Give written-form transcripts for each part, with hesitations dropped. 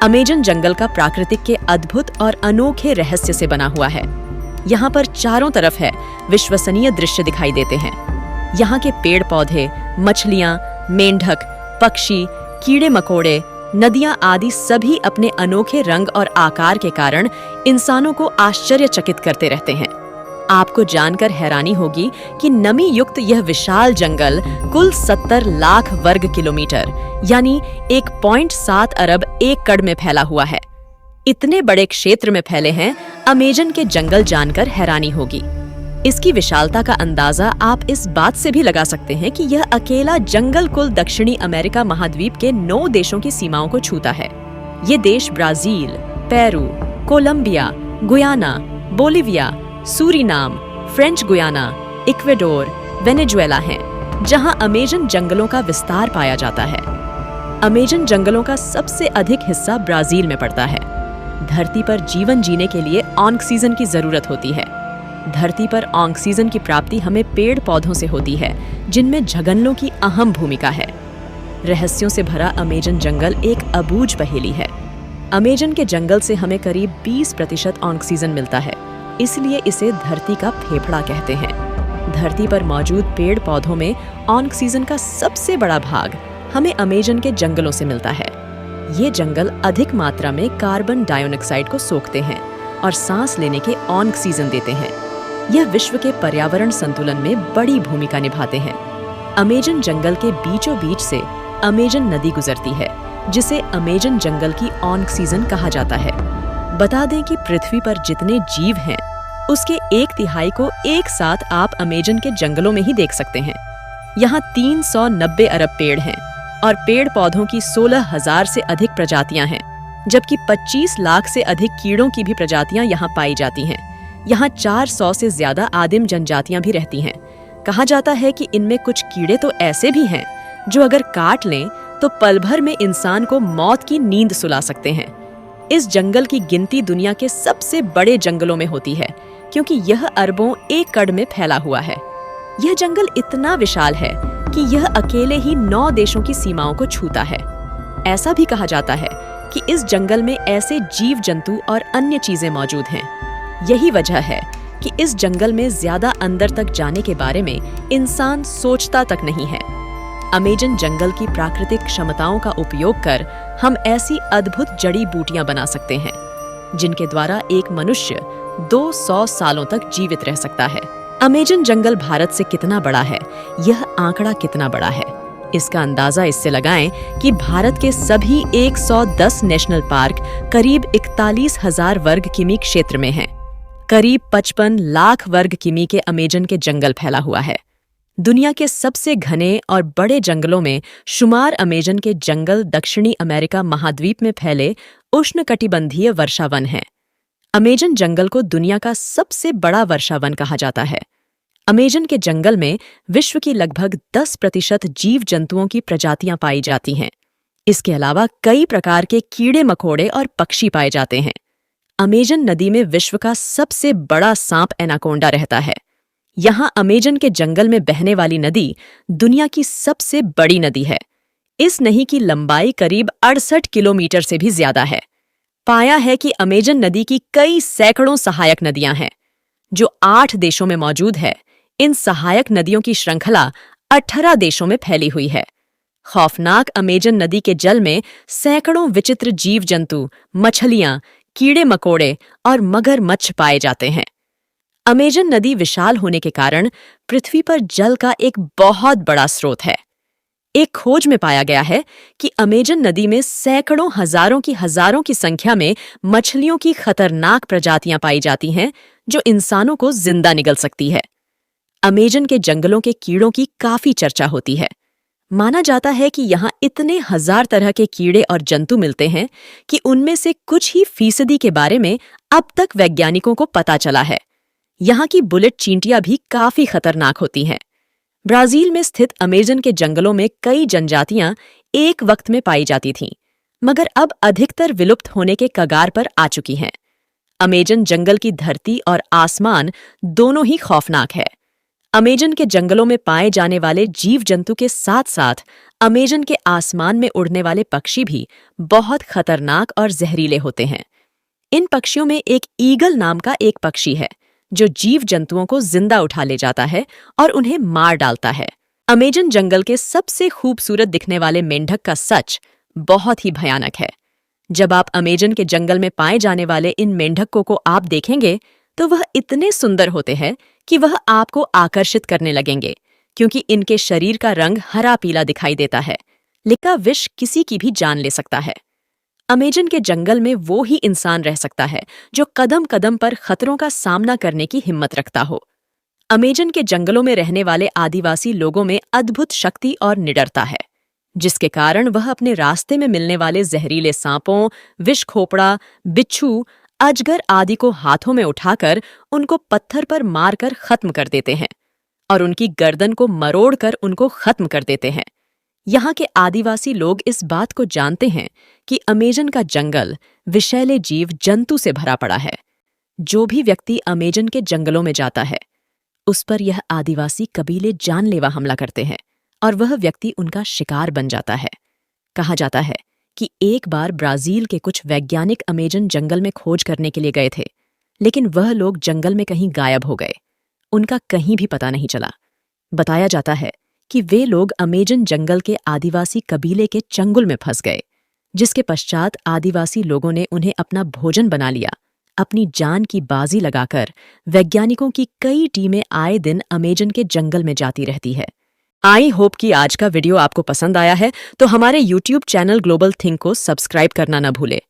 Amazon जंगल का प्राकृतिक के अद्भुत और अनोखे रहस्य से बना हुआ है। यहाँ पर चारों तरफ है विश्वसनीय दृश्य दिखाई देते हैं। यहाँ के पेड़ पौधे, मछलियाँ, मेंढक, पक्षी, कीड़े मकोड़े, नदियाँ आदि सभी अपने अनोखे रंग और आकार के कारण इंसानों को आश्चर्यचकित करते रहते हैं। आपको जानकर हैरानी होगी कि नमी युक्त यह विशाल जंगल कुल 70 लाख वर्ग किलोमीटर यानी 1.7 अरब एकड़ में फैला हुआ है। इतने बड़े क्षेत्र में फैले हैं अमेजन के जंगल जानकर हैरानी होगी। इसकी विशालता का अंदाजा आप इस बात से भी लगा सकते हैं कि यह अकेला जंगल कुल दक्षिणी अमेरिका महाद्वीप के 9 देशों की सीमाओं को छूता है। ये देश Brazil, Peru, Colombia, Guyana, Bolivia, Suriname, French Guiana, Ecuador, Venezuela हैं, जहां अमेजन जंगलों का विस्तार पाया जाता है। अमेजन जंगलों का सबसे अधिक हिस्सा ब्राजील में पड़ता है। धरती पर जीवन जीने के लिए ऑक्सीजन की जरूरत होती है। धरती पर ऑक्सीजन की प्राप्ति हमें पेड़ पौधों से होती है, जिनमें झगनलों की अहम भूमिका है। रहस्यों से भरा अमेजन जंगल एक अबूझ पहेली है। अमेजन के जंगल से हमें करीब 20% ऑक्सीजन मिलता है, इसलिए इसे धरती का फेफड़ा कहते हैं। धरती पर मौजूद पेड़ पौधों में ऑक्सीजन का सबसे बड़ा भाग हमें अमेजन के जंगलों से मिलता है। ये जंगल अधिक मात्रा में कार्बन डाइऑक्साइड को सोखते हैं और सांस लेने के ऑक्सीजन देते हैं। यह विश्व के पर्यावरण संतुलन में बड़ी भूमिका निभाते हैं। अमेजन जंगल के बीचों बीच से अमेजन नदी गुजरती है, जिसे अमेजन जंगल की ऑक्सीजन कहा जाता है। बता दें कि पृथ्वी पर जितने जीव हैं, उसके 1/3 को एक साथ आप अमेजन के जंगलों में ही देख सकते हैं। यहाँ 390 अरब पेड़ हैं और पेड़ पौधों की 16,000 से अधिक प्रजातियां हैं, जबकि 25 लाख से अधिक कीड़ों की भी प्रजातियां यहाँ पाई जाती हैं। यहाँ 400 से ज्यादा आदिम जनजातियां भी रहती हैं। कहा जाता है कि इनमें कुछ कीड़े तो ऐसे भी हैं जो अगर काट लें तो पल भर में इंसान को मौत की नींद सुला सकते हैं। इस जंगल की गिनती दुनिया के सबसे बड़े जंगलों में होती है, क्योंकि यह अरबों एकड़ में फैला हुआ है। यह जंगल इतना विशाल है कि यह अकेले ही 9 देशों की सीमाओं को छूता है। ऐसा भी कहा जाता है कि इस जंगल में ऐसे जीव जंतु और अन्य चीजें मौजूद हैं। यही वजह है कि इस जंगल में ज्यादा अंदर तक जाने के बारे में इंसान सोचता तक नहीं है। अमेजन जंगल की प्राकृतिक क्षमताओं का उपयोग कर हम ऐसी अद्भुत जड़ी बूटियां बना सकते हैं, जिनके द्वारा एक मनुष्य 200 सालों तक जीवित रह सकता है। अमेजन जंगल भारत से कितना बड़ा है, यह आंकड़ा कितना बड़ा है, इसका अंदाजा इससे लगाएं कि भारत के सभी 110 नेशनल पार्क करीब 41,000 वर्ग किमी क्षेत्र में हैं। करीब 55 लाख वर्ग किमी के अमेजन के जंगल फैला हुआ है। दुनिया के सबसे घने और बड़े जंगलों में शुमार अमेजन के जंगल दक्षिणी अमेरिका महाद्वीप में फैले उष्णकटिबंधीय वर्षावन हैं। अमेजन जंगल को दुनिया का सबसे बड़ा वर्षावन कहा जाता है। अमेजन के जंगल में विश्व की लगभग 10% जीव जंतुओं की प्रजातियां पाई जाती हैं। इसके अलावा कई प्रकार के कीड़े मकोड़े और पक्षी पाए जाते हैं। अमेजन नदी में विश्व का सबसे बड़ा सांप एनाकोंडा रहता है। यहाँ अमेजन के जंगल में बहने वाली नदी दुनिया की सबसे बड़ी नदी है। इस नदी की लंबाई करीब 68 किलोमीटर से भी ज्यादा है। पाया है कि अमेजन नदी की कई सैकड़ों सहायक नदियां हैं, जो 8 देशों में मौजूद है। इन सहायक नदियों की श्रृंखला 18 देशों में फैली हुई है। खौफनाक अमेजन नदी के जल में सैकड़ों विचित्र जीव जंतु, मछलियां, कीड़े मकोड़े और मगरमच्छ पाए जाते हैं। अमेजन नदी विशाल होने के कारण पृथ्वी पर जल का एक बहुत बड़ा स्रोत है। एक खोज में पाया गया है कि अमेजन नदी में सैकड़ों हजारों की संख्या में मछलियों की खतरनाक प्रजातियां पाई जाती हैं, जो इंसानों को जिंदा निगल सकती है। अमेजन के जंगलों के कीड़ों की काफी चर्चा होती है। माना जाता है कि यहाँ इतने 1000 तरह के कीड़े और जंतु मिलते हैं कि उनमें से कुछ ही फीसदी के बारे में अब तक वैज्ञानिकों को पता चला है। यहाँ की बुलेट चींटियां भी काफी खतरनाक होती हैं। ब्राजील में स्थित अमेजन के जंगलों में कई जनजातियां एक वक्त में पाई जाती थीं, मगर अब अधिकतर विलुप्त होने के कगार पर आ चुकी हैं। अमेजन जंगल की धरती और आसमान दोनों ही खौफनाक है। अमेजन के जंगलों में पाए जाने वाले जीव जंतु के साथ साथ अमेजन के आसमान में उड़ने वाले पक्षी भी बहुत खतरनाक और जहरीले होते हैं। इन पक्षियों में एक ईगल नाम का एक पक्षी है जो जीव जंतुओं को जिंदा उठा ले जाता है और उन्हें मार डालता है। अमेजन जंगल के सबसे खूबसूरत दिखने वाले मेंढक का सच बहुत ही भयानक है। जब आप अमेजन के जंगल में पाए जाने वाले इन मेंढकों को आप देखेंगे तो वह इतने सुंदर होते हैं कि वह आपको आकर्षित करने लगेंगे, क्योंकि इनके शरीर का रंग हरा पीला दिखाई देता है। लेकिन विष किसी की भी जान ले सकता है। अमेजन के जंगल में वो ही इंसान रह सकता है जो कदम कदम पर खतरों का सामना करने की हिम्मत रखता हो। अमेजन के जंगलों में रहने वाले आदिवासी लोगों में अद्भुत शक्ति और निडरता है, जिसके कारण वह अपने रास्ते में मिलने वाले जहरीले सांपों, विष खोपड़ा, बिच्छू, अजगर आदि को हाथों में उठाकर उनको पत्थर पर मारकर खत्म कर देते हैं और उनकी गर्दन को मरोड़कर उनको खत्म कर देते हैं। यहाँ के आदिवासी लोग इस बात को जानते हैं कि अमेजन का जंगल विषैले जीव जंतु से भरा पड़ा है। जो भी व्यक्ति अमेजन के जंगलों में जाता है उस पर यह आदिवासी कबीले जानलेवा हमला करते हैं और वह व्यक्ति उनका शिकार बन जाता है। कहा जाता है कि एक बार ब्राजील के कुछ वैज्ञानिक अमेजन जंगल में खोज करने के लिए गए थे, लेकिन वह लोग जंगल में कहीं गायब हो गए। उनका कहीं भी पता नहीं चला। बताया जाता है कि वे लोग अमेजन जंगल के आदिवासी कबीले के चंगुल में फंस गए, जिसके पश्चात आदिवासी लोगों ने उन्हें अपना भोजन बना लिया। अपनी जान की बाजी लगाकर वैज्ञानिकों की कई टीमें आए दिन अमेजन के जंगल में जाती रहती है। आई होप कि आज का वीडियो आपको पसंद आया है, तो हमारे YouTube चैनल ग्लोबल थिंक को सब्सक्राइब करना ना भूले,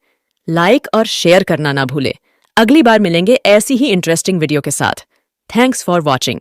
लाइक और शेयर करना ना भूले। अगली बार मिलेंगे ऐसी ही इंटरेस्टिंग वीडियो के साथ। Thanks for watching.